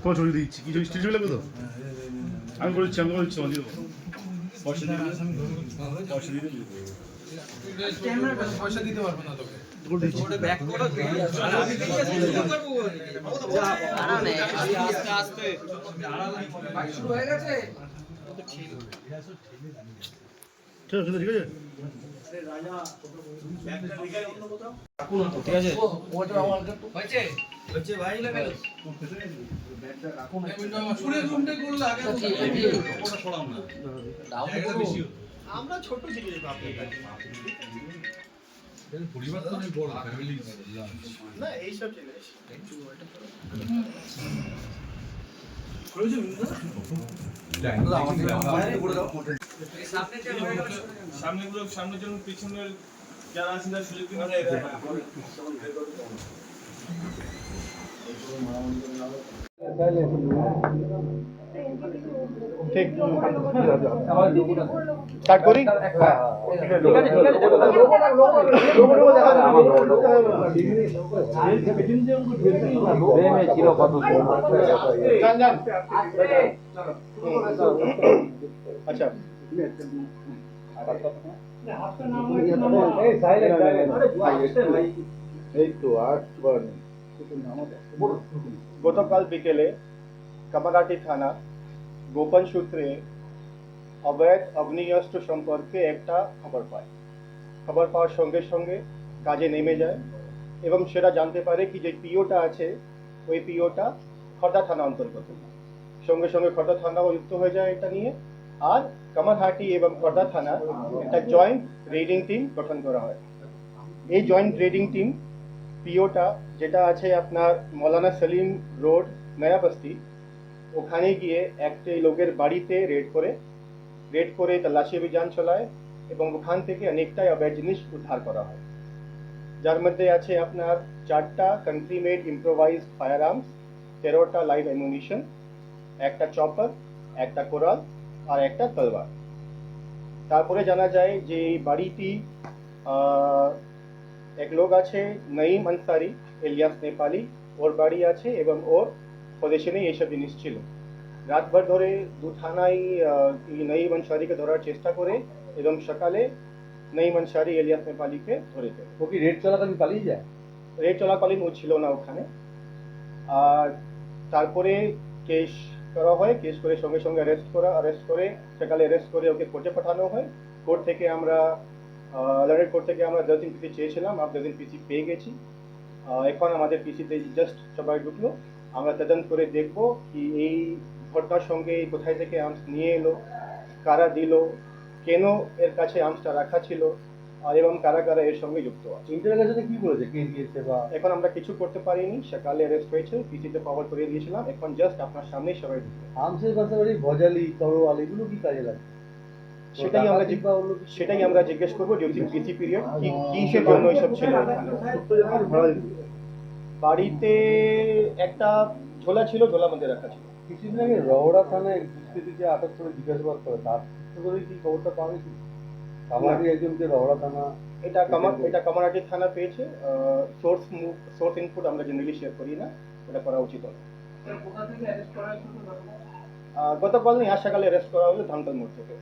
তোমার ছবি দিচ্ছি কি ছবি স্টিল লাগবে তো আমি বলছি অনেক পয়সা দিতে পারবো না তোকে ঠিক আছে ঠিক আছে ভাই আমরা ছোট ছিলি পরিবর্তনের বড় ফ্যামিলি না এইসব জিনিস সামনের জন্য পিছনের যারা আছেন তার সুযোগ দিন ঠিক স্টার্ট করি আচ্ছা এই তো গতকাল বিকেলে কামারহাটি থানা গোপন সূত্রে অবৈধ আগ্নেয়াস্ত্র সম্পর্কে একটা খবর পায়। খবর পাওয়ার সঙ্গে সঙ্গে কাজে নেমে যায় এবং সেটা জানতে পারে কি যে পিওটা আছে ওই পিওটা খর্দা থানা অন্তর্গত। সঙ্গে সঙ্গে খর্দা থানাও যুক্ত হয়ে যায় এটা নিয়ে, আর কামারহাটি এবং খর্দা থানা একটা জয়েন্ট রেডিং টিম গঠন করা হয়। এই জয়েন্ট রেডিং টিম পিওটা যেটা আছে আপনার মৌলানা সলিম রোড নয়া বস্তি, ওখানে গিয়ে একটি লোকের বাড়িতে রেড করে তল্লাশি অভিযান চালায় এবং ওখান থেকে অনেকটাই অবৈধ জিনিস উদ্ধার করা হয়, যার মধ্যে আছে আপনার 4টা country made improvised firearms, 13টা লাইভ অ্যামুনিশন, একটা চপার, একটা কোরাল আর একটা তলবার। তারপরে জানা যায় যে এই বাড়িটি এক লোক আছে নঈম আনসারি এলিয়াস নেপালি, ওর বাড়ি আছে এবং ওর পজিশনে এইসব জিনিস ছিল। রাতভর ধরে দু থানায় নঈম আনসারিকে ধরার চেষ্টা করে এবং সকালে নঈম আনসারি এলিয়াস নেপালিকে ধরে ফেলে। ও কি রেড চলাকালীন পালিয়ে যায়? রেড চলাকালীন ও ছিল না ওখানে। আর তারপরে কেস করা হয়, কেস করে সঙ্গে সঙ্গে অ্যারেস্ট করে সকালে অ্যারেস্ট করে ওকে কোর্টে পাঠানো হয়। কোর্ট থেকে আমরা লন্ডন কোর্ট থেকে আমরা 10 দিন পিসি চেয়েছিলাম, আমরা 10 দিন পিসি পেয়ে গেছি। এখন আমাদের পিসিতে জাস্ট সবাই ঢুকলো, আমরা তদন্ত করে দেখব কি এই ঘটনার সঙ্গে কোথায় থেকে আর্মস নিয়ে এলো, কারা দিল, কেন এর কাছে আর্মসটা রাখা ছিল, আর এবং কারা কারা এর সঙ্গে যুক্ত আছে। ইন্টারোগেশনে কি বলেছে, কে দিয়েছে বা? এখন আমরা কিছু করতে পারিনি, সকালে অ্যারেস্ট হয়েছে, পিসিতে পাওয়ার করে দিয়েছিলাম, এখন জাস্ট আপনার সামনেই সবাই ঢুকলো। আর্মসের পাশাপাশি ভজালি, তরোয়াল এগুলো কি কাজে লাগে? সেটাই আমরা জিজ্ঞেস করবো ডিউরিং পিসি পিরিয়ড কিসের জন্য এইসব ছিল। বাড়িতে একটা ঝোলা ছিল, ঝোলার মধ্যে রাখা ছিল। কিছুদিন আগে রওড়া থানায় দুষ্কৃতীকে আটক করে জিজ্ঞাসাবাদ করে, তার করে কি খবরটা পাওয়া গেছে? কামারহাটি একজনকে রওড়া থানা, এটা কামারহাটি থানা পেয়েছে। সোর্স ইনপুট আমরা জেনারেলি শেয়ার করি না, এটা করা উচিত নয়। গতকাল নিয়ে সকালে অ্যারেস্ট করা হলো ধানতল মোড় থেকে।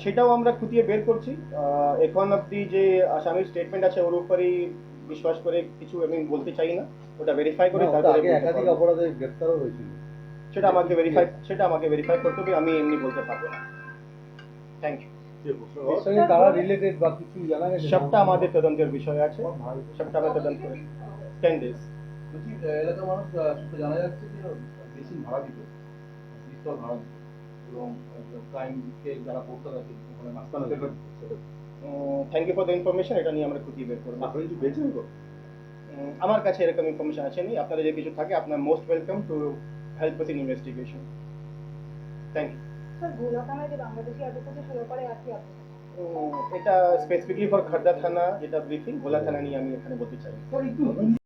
সেটাও আমরা খুঁটিয়ে বের করছি। এখন অব্দি যে আসামির স্টেটমেন্ট আছে ওর উপরেই বিশ্বাস করে কিছু আমি বলতে চাই না, ওটা ভেরিফাই করে তারপরে একাধিক অপরাধে গ্রেফতারও হয়েছিল, সেটা আমাকে ভেরিফাই করতে হবে, আমি এমনি বলতে পারবো না। Thank you. এর সঙ্গে তারা রিলেটেড বা কিছু জানা গেছে? সবটা আমাদের তদন্তের বিষয় আছে, সবটা আমরা তদন্ত করে 10 days। এলাকার মানুষ জানা যাচ্ছে যে বেশি ভাড়া দিত, পিস্তল ভাড়া দিত এবং ক্রাইমকে যারা করতে থাকে ওখানে মাস্তানা paper. Thank you for the information, এটা নিয়ে আমরা খুঁটিয়ে বের করবো। আপনি কিছু বেঁচে নেব? আমার কাছে এরকম ইনফরমেশন আছে নি, আপনাদের যদি কিছু থাকে আপনার most welcome to help with in investigation. Thank you. Sir, গোলাকামায় যে বাংলাদেশি আটক করতে শুরু করে আছে এটা স্পেসিফিকলি ফর খর্দা থানা যেটা ব্রিফিং, গোলা থানা নিয়ে আমি এখানে বলতে চাই।